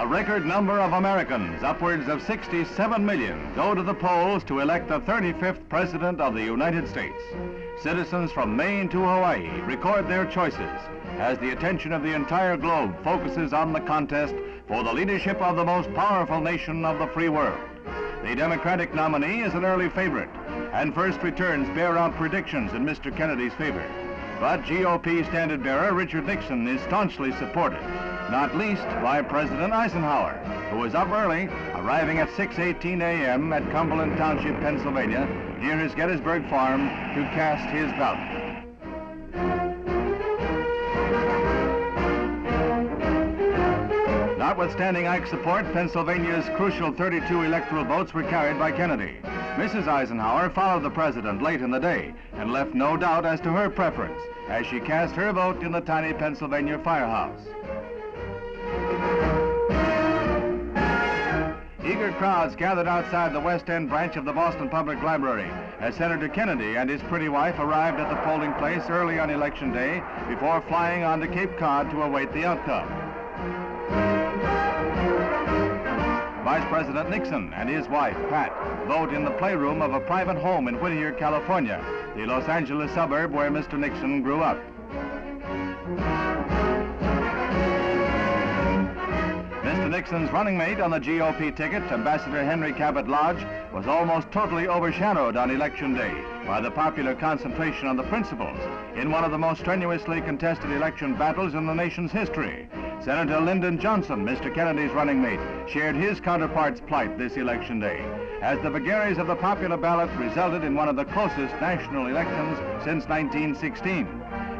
A record number of Americans, upwards of 67 million, go to the polls to elect the 35th President of the United States. Citizens from Maine to Hawaii record their choices as the attention of the entire globe focuses on the contest for the leadership of the most powerful nation of the free world. The Democratic nominee is an early favorite, and first returns bear out predictions in Mr. Kennedy's favor. But GOP standard-bearer Richard Nixon is staunchly supported, not least by President Eisenhower, who was up early, arriving at 6:18 a.m. at Cumberland Township, Pennsylvania, near his Gettysburg farm, to cast his ballot. Notwithstanding Ike's support, Pennsylvania's crucial 32 electoral votes were carried by Kennedy. Mrs. Eisenhower followed the president late in the day and left no doubt as to her preference as she cast her vote in the tiny Pennsylvania firehouse. Eager crowds gathered outside the West End branch of the Boston Public Library as Senator Kennedy and his pretty wife arrived at the polling place early on Election Day before flying on to Cape Cod to await the outcome. Vice President Nixon and his wife, Pat, vote in the playroom of a private home in Whittier, California, the Los Angeles suburb where Mr. Nixon grew up. Mr. Nixon's running mate on the GOP ticket, Ambassador Henry Cabot Lodge, was almost totally overshadowed on Election Day by the popular concentration on the principals in one of the most strenuously contested election battles in the nation's history. Senator Lyndon Johnson, Mr. Kennedy's running mate, shared his counterpart's plight this Election Day, as the vagaries of the popular ballot resulted in one of the closest national elections since 1916.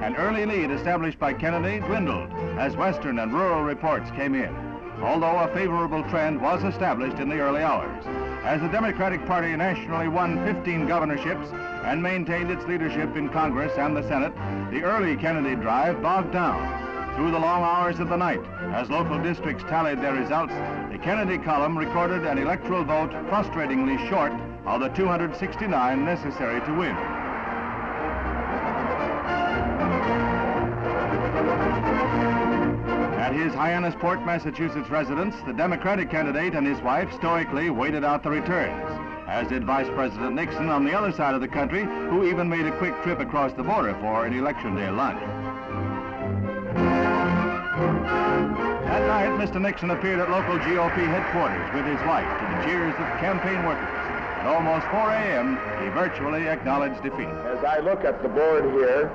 An early lead established by Kennedy dwindled as Western and rural reports came in, although a favorable trend was established in the early hours, as the Democratic Party nationally won 15 governorships and maintained its leadership in Congress and the Senate. The early Kennedy drive bogged down through the long hours of the night. As local districts tallied their results, the Kennedy column recorded an electoral vote frustratingly short of the 269 necessary to win. At his Hyannis Port, Massachusetts residence, the Democratic candidate and his wife stoically waited out the returns, as did Vice President Nixon on the other side of the country, who even made a quick trip across the border for an Election Day lunch. That night, Mr. Nixon appeared at local GOP headquarters with his wife to the cheers of campaign workers. At almost 4 a.m., he virtually acknowledged defeat. As I look at the board here,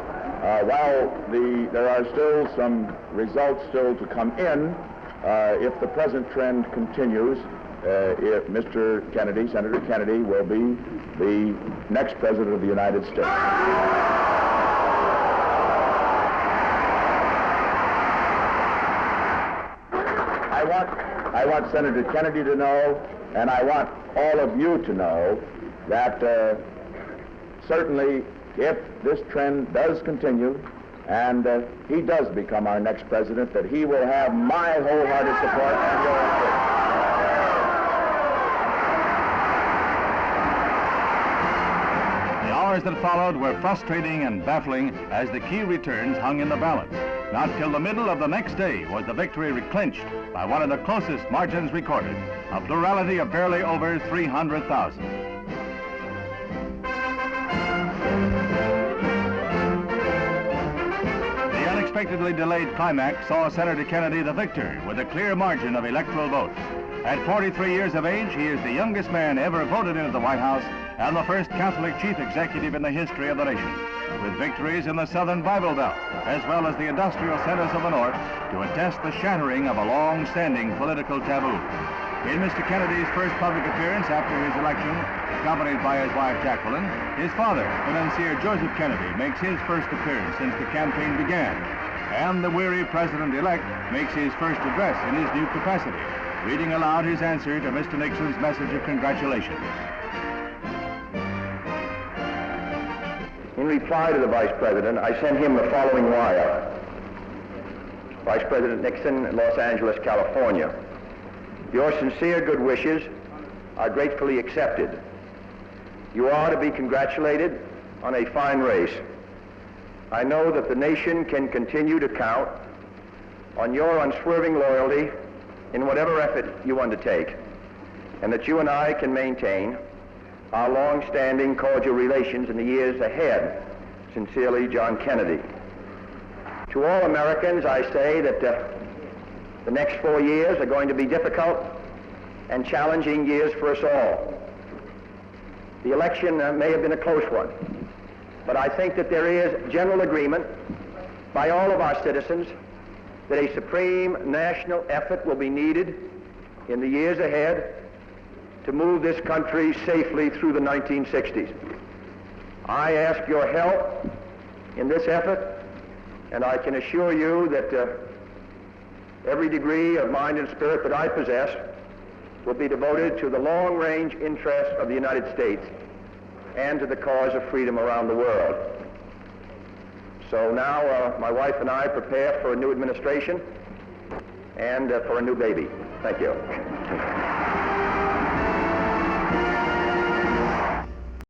while there are still some results still to come in, if the present trend continues, if Mr. Kennedy, Senator Kennedy, will be the next President of the United States. I want Senator Kennedy to know, and I want all of you to know, that certainly if this trend does continue and he does become our next president, that he will have my wholehearted support and yours. The hours that followed were frustrating and baffling as the key returns hung in the balance. Not till the middle of the next day was the victory clinched by one of the closest margins recorded, a plurality of barely over 300,000. The unexpectedly delayed climax saw Senator Kennedy the victor with a clear margin of electoral votes. At 43 years of age, he is the youngest man ever voted into the White House and the first Catholic chief executive in the history of the nation, with victories in the Southern Bible Belt, as well as the industrial centers of the North, to attest the shattering of a long-standing political taboo. In Mr. Kennedy's first public appearance after his election, accompanied by his wife Jacqueline, his father, Financier Joseph Kennedy, makes his first appearance since the campaign began, and the weary president-elect makes his first address in his new capacity, reading aloud his answer to Mr. Nixon's message of congratulations. In reply to the Vice President, I sent him the following wire. Vice President Nixon, Los Angeles, California. Your sincere good wishes are gratefully accepted. You are to be congratulated on a fine race. I know that the nation can continue to count on your unswerving loyalty in whatever effort you undertake, and that you and I can maintain our long-standing cordial relations in the years ahead. Sincerely, John Kennedy. To all Americans, I say that the next 4 years are going to be difficult and challenging years for us all. The election may have been a close one, but I think that there is general agreement by all of our citizens that a supreme national effort will be needed in the years ahead to move this country safely through the 1960s. I ask your help in this effort, and I can assure you that every degree of mind and spirit that I possess will be devoted to the long-range interests of the United States and to the cause of freedom around the world. So now my wife and I prepare for a new administration and for a new baby. Thank you.